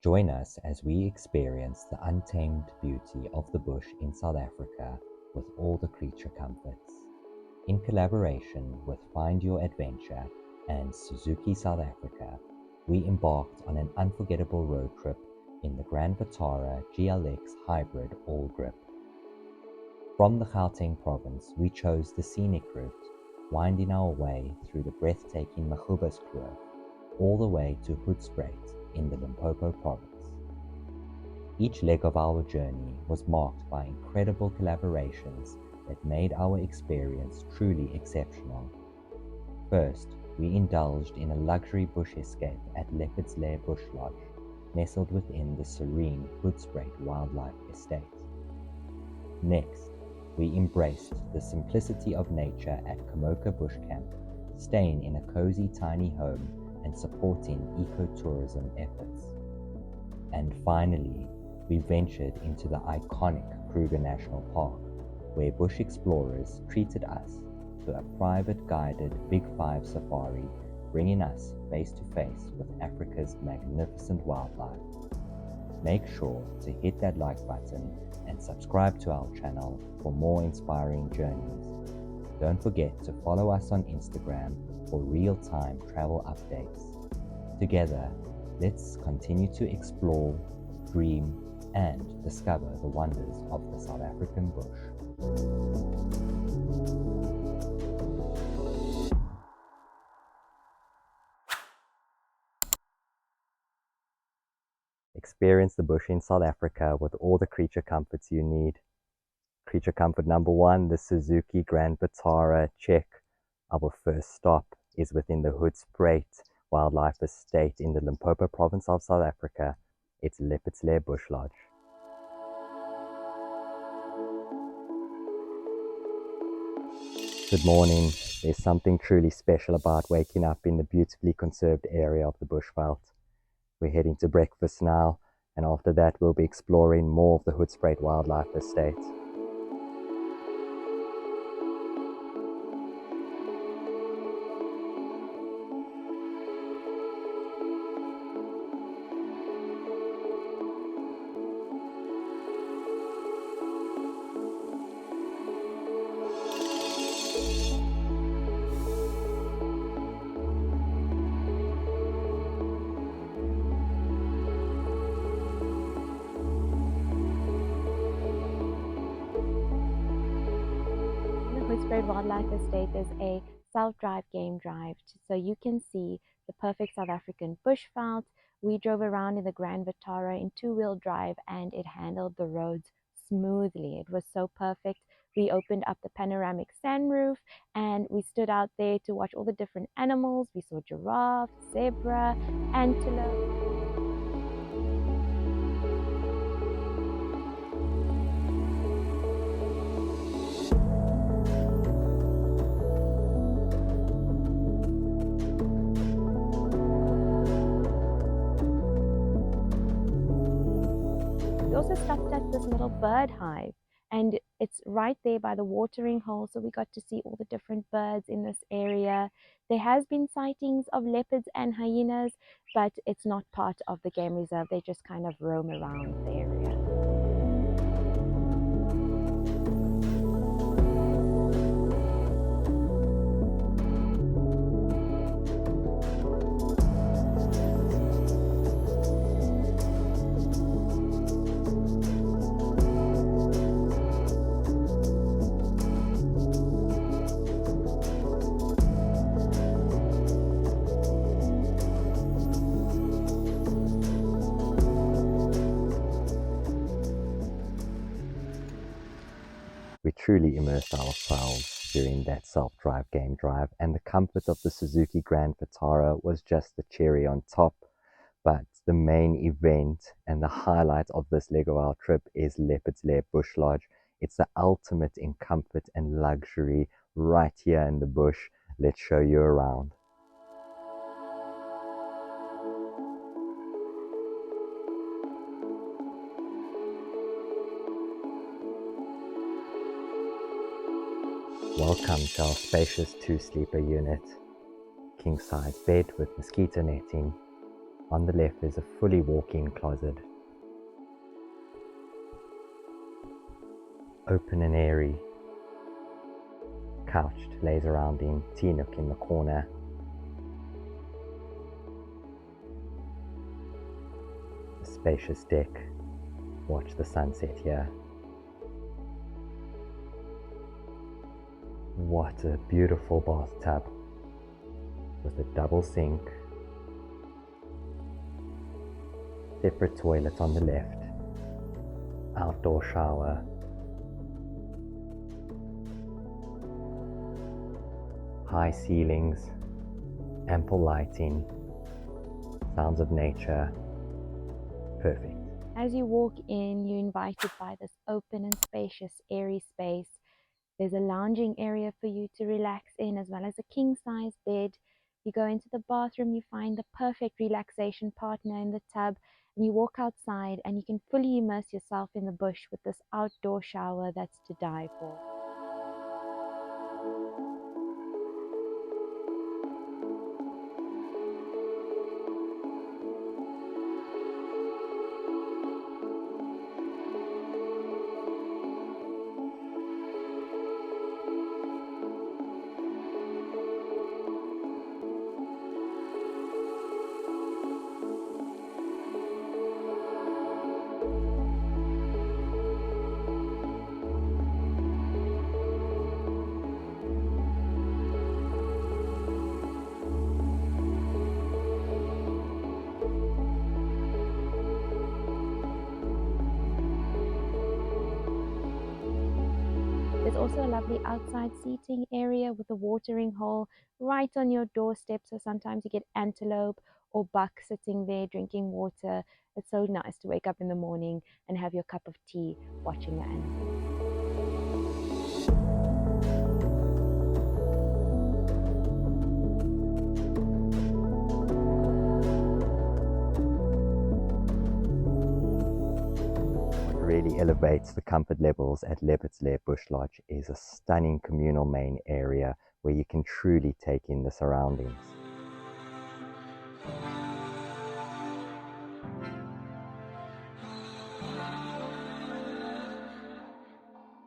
Join us as we experience the untamed beauty of the bush in South Africa with all the creature comforts. In collaboration with Find Your Adventure and Suzuki South Africa, we embarked on an unforgettable road trip in the Grand Vitara GLX Hybrid All Grip. From the Gauteng province, we chose the scenic route, winding our way through the breathtaking Kruger, all the way to Hoedspruit in the Limpopo province. Each leg of our journey was marked by incredible collaborations that made our experience truly exceptional. First, we indulged in a luxury bush escape at Leopard's Lair Bush Lodge, nestled within the serene Hoedspruit Wildlife Estate. Next, we embraced the simplicity of nature at Kamoka Bush Camp, staying in a cozy tiny home and supporting ecotourism efforts. And finally, we ventured into the iconic Kruger National Park, where bush explorers treated us to a private guided Big Five safari, bringing us face to face with Africa's magnificent wildlife. Make sure to hit that like button and subscribe to our channel for more inspiring journeys. Don't forget to follow us on Instagram for real-time travel updates. Together, let's continue to explore, dream, and discover the wonders of the South African bush. Experience the bush in South Africa with all the creature comforts you need. Creature comfort number 1, the Suzuki Grand Vitara. Check. Our first stop is within the Hoedspruit Wildlife Estate in the Limpopo province of South Africa. It's Leopard's Lair Bush Lodge. Good morning. There's something truly special about waking up in the beautifully conserved area of the Bushveld. We're heading to breakfast now, and after that we'll be exploring more of the Hoedspruit Wildlife Estate. Hoedspruit Wildlife Estate is a self-drive game drive, so you can see the perfect South African bushveld. We drove around in the Grand Vitara in two-wheel drive and it handled the roads smoothly. It was so perfect. We opened up the panoramic sunroof and we stood out there to watch all the different animals. We saw giraffe, zebra, antelope. We also stopped at this little bird hive, and it's right there by the watering hole, so we got to see all the different birds in this area. There has been sightings of leopards and hyenas, but it's not part of the game reserve. They just kind of roam around the area. We truly immersed ourselves during that self-drive game drive, and the comfort of the Suzuki Grand Vitara was just the cherry on top. But the main event and the highlight of this leg of our trip is Leopard's Lair Bush Lodge. It's the ultimate in comfort and luxury right here in the bush. Let's show you around. Welcome to our spacious 2-sleeper unit. King size bed with mosquito netting, On the left is a fully walk-in closet. Open and airy. Couch to laze around in, tea nook in the corner. A spacious deck. Watch the sunset here. What a beautiful bathtub with a double sink. Separate toilet on the left. Outdoor shower. High ceilings, ample lighting, sounds of nature, perfect. As you walk in, you're invited by this open and spacious, airy space. There's a lounging area for you to relax in, as well as a king-size bed. You go into the bathroom, you find the perfect relaxation partner in the tub, and you walk outside and you can fully immerse yourself in the bush with this outdoor shower that's to die for. There's also a lovely outside seating area with a watering hole right on your doorstep, so sometimes you get antelope or buck sitting there drinking water. It's so nice to wake up in the morning and have your cup of tea watching the animals. Really elevates the comfort levels at Leopard's Lair Bush Lodge is a stunning communal main area where you can truly take in the surroundings.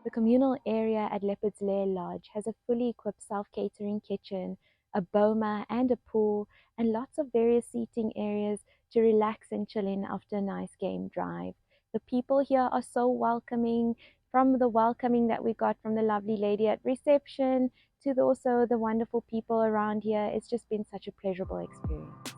The communal area at Leopard's Lair Lodge has a fully equipped self-catering kitchen, a boma and a pool, and lots of various seating areas to relax and chill in after a nice game drive. The people here are so welcoming, from the welcoming that we got from the lovely lady at reception to also the wonderful people around here. It's just been such a pleasurable experience.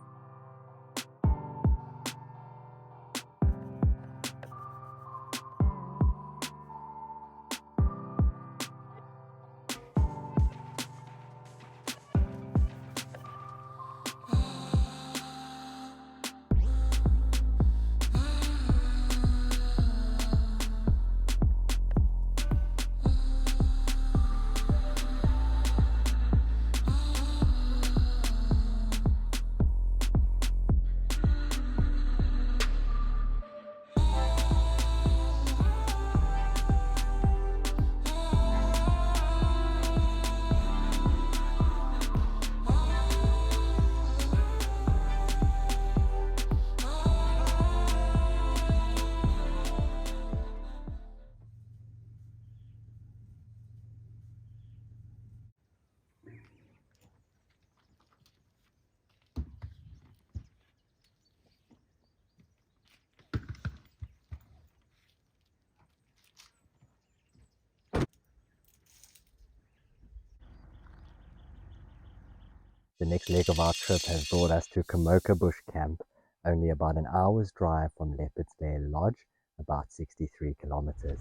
The next leg of our trip has brought us to Kamoka Bush Camp, only about an hour's drive from Leopard's Lair Lodge, about 63 kilometers.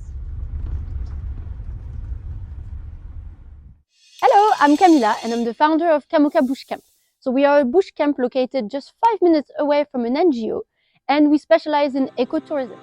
Hello, I'm Camila and I'm the founder of Kamoka Bush Camp. So we are a bush camp located just 5 minutes away from an NGO, and we specialize in ecotourism.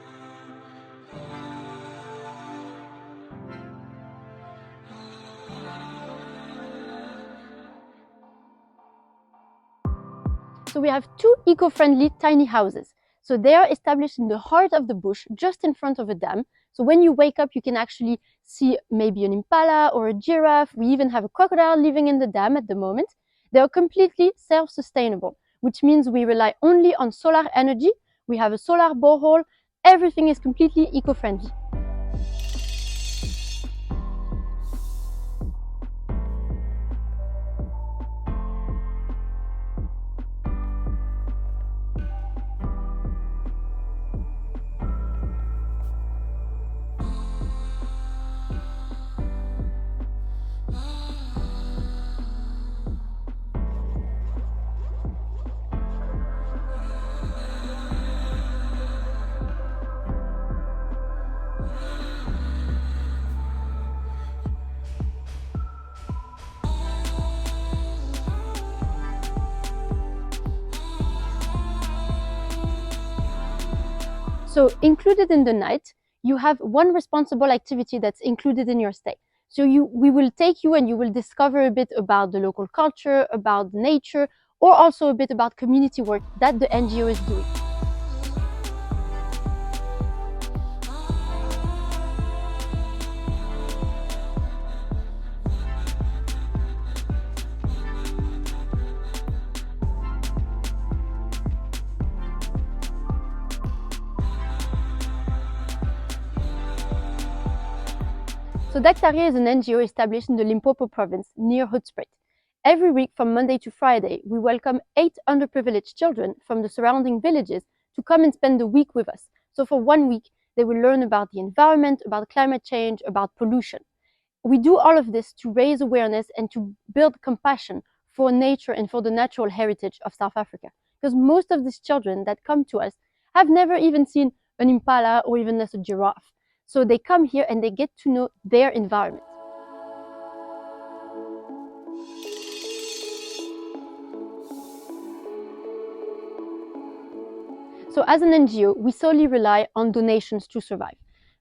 So we have 2 eco-friendly tiny houses. So they are established in the heart of the bush, just in front of a dam. So when you wake up, you can actually see maybe an impala or a giraffe. We even have a crocodile living in the dam at the moment. They are completely self-sustainable. which means we rely only on solar energy. We have a solar borehole. Everything is completely eco-friendly. So included in the night, you have one responsible activity that's included in your stay. So we will take you and you will discover a bit about the local culture, about nature, or also a bit about community work that the NGO is doing. So Daktari is an NGO established in the Limpopo province near Hoedspruit. Every week from Monday to Friday, we welcome 8 underprivileged children from the surrounding villages to come and spend the week with us. So for 1 week, they will learn about the environment, about climate change, about pollution. We do all of this to raise awareness and to build compassion for nature and for the natural heritage of South Africa. Because most of these children that come to us have never even seen an impala or even a giraffe. So they come here and they get to know their environment. So as an NGO, we solely rely on donations to survive.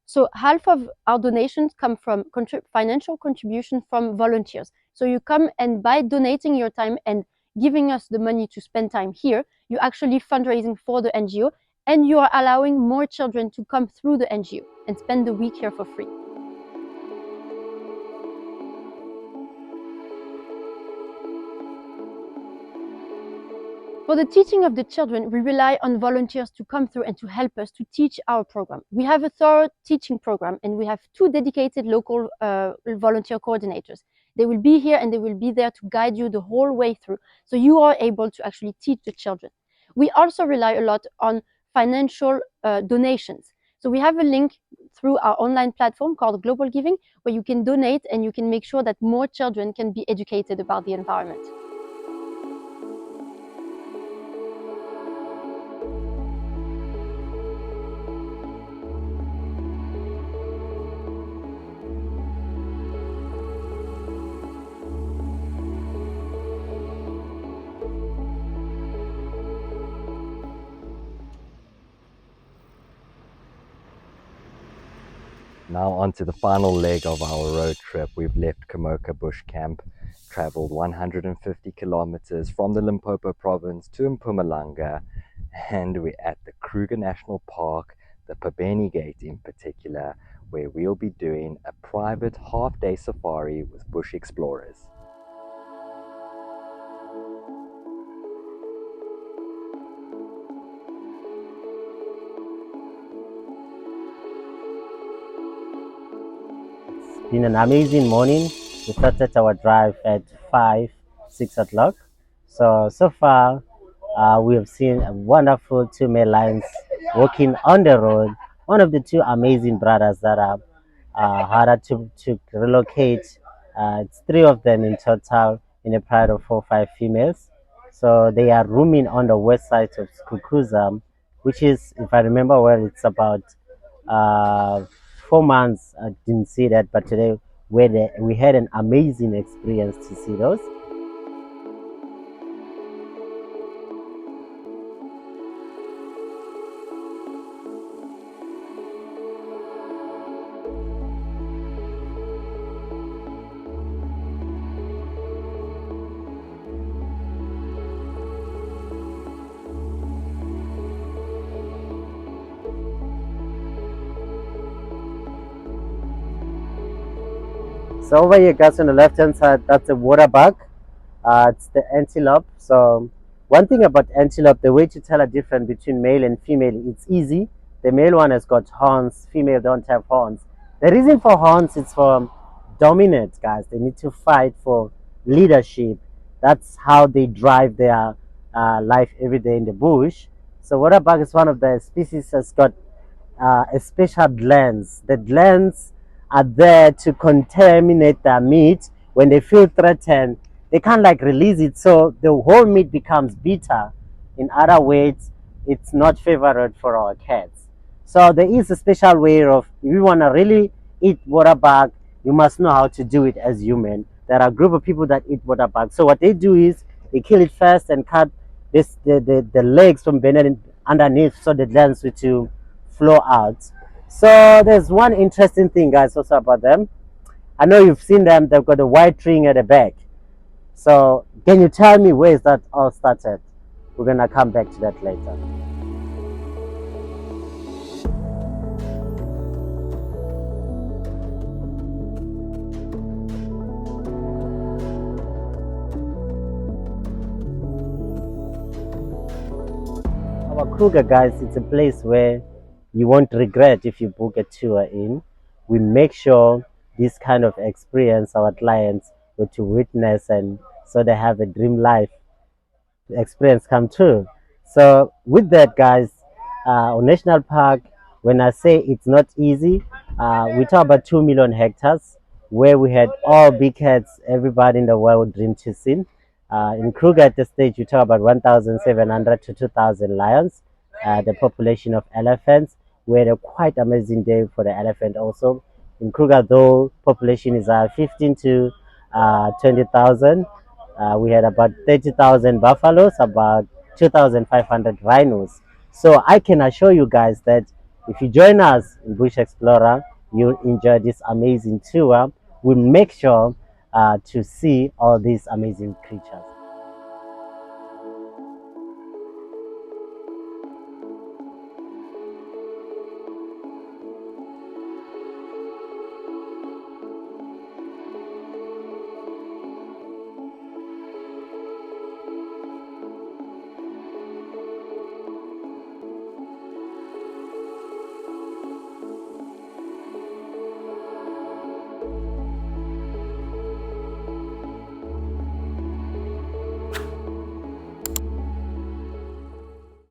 So half of our donations come from financial contribution from volunteers. So you come and by donating your time and giving us the money to spend time here, you're actually fundraising for the NGO and you are allowing more children to come through the NGO and spend the week here for free. For the teaching of the children, we rely on volunteers to come through and to help us to teach our program. We have a thorough teaching program and we have 2 dedicated local volunteer coordinators. They will be here and they will be there to guide you the whole way through, so you are able to actually teach the children. We also rely a lot on financial donations. So we have a link through our online platform called Global Giving, where you can donate and you can make sure that more children can be educated about the environment. Now on to the final leg of our road trip. We've left Kamoka Bush Camp, traveled 150 kilometers from the Limpopo province to Mpumalanga, and we're at the Kruger National Park, the Phabeni Gate in particular, where we'll be doing a private half-day safari with bush explorers. It's been an amazing morning. We started our drive at 6 o'clock. So far, we have seen a wonderful 2 male lions walking on the road. One of the 2 amazing brothers that are harder to relocate. It's 3 of them in total in a pride of 4 or 5 females. So they are rooming on the west side of Kruger, which is, if I remember well, it's about 4 months. I didn't see that, but today we had an amazing experience to see those. So over here, guys, on the left hand side, that's a water bug. It's the antelope. So One thing about antelope, the way to tell a difference between male and female, it's easy. The male one has got horns, female don't have horns. The reason for horns is for dominance, guys. They need to fight for leadership. That's how they drive their life every day in the bush. So water bug is one of the species that's got a special glands. The glands are there to contaminate their meat. When they feel threatened, they can't like release it, so the whole meat becomes bitter. In other words, it's not favorite for our cats. So there is a special way of, if you want to really eat water bug, you must know how to do it as human. There are a group of people that eat water bug. So what they do is they kill it first and cut the legs from beneath underneath, so the glands will to flow out. So there's one interesting thing, guys, also about them. I know you've seen them. They've got a white ring at the back. So can you tell me where is that all started? We're gonna come back to that later. Our Kruger, guys, it's a place where you won't regret if you book a tour in. We make sure this kind of experience our clients go to witness, and so they have a dream life experience come true. So with that, guys, on National Park, when I say it's not easy, we talk about 2 million hectares where we had all big cats everybody in the world dream to see. In Kruger at the stage, we talk about 1,700 to 2,000 lions, the population of elephants. We had a quite amazing day for the elephant also. In Kruger, though, population is 15 to 20,000. We had about 30,000 buffaloes, about 2,500 rhinos. So I can assure you guys that if you join us in Bush Explorer, you'll enjoy this amazing tour. We'll make sure to see all these amazing creatures.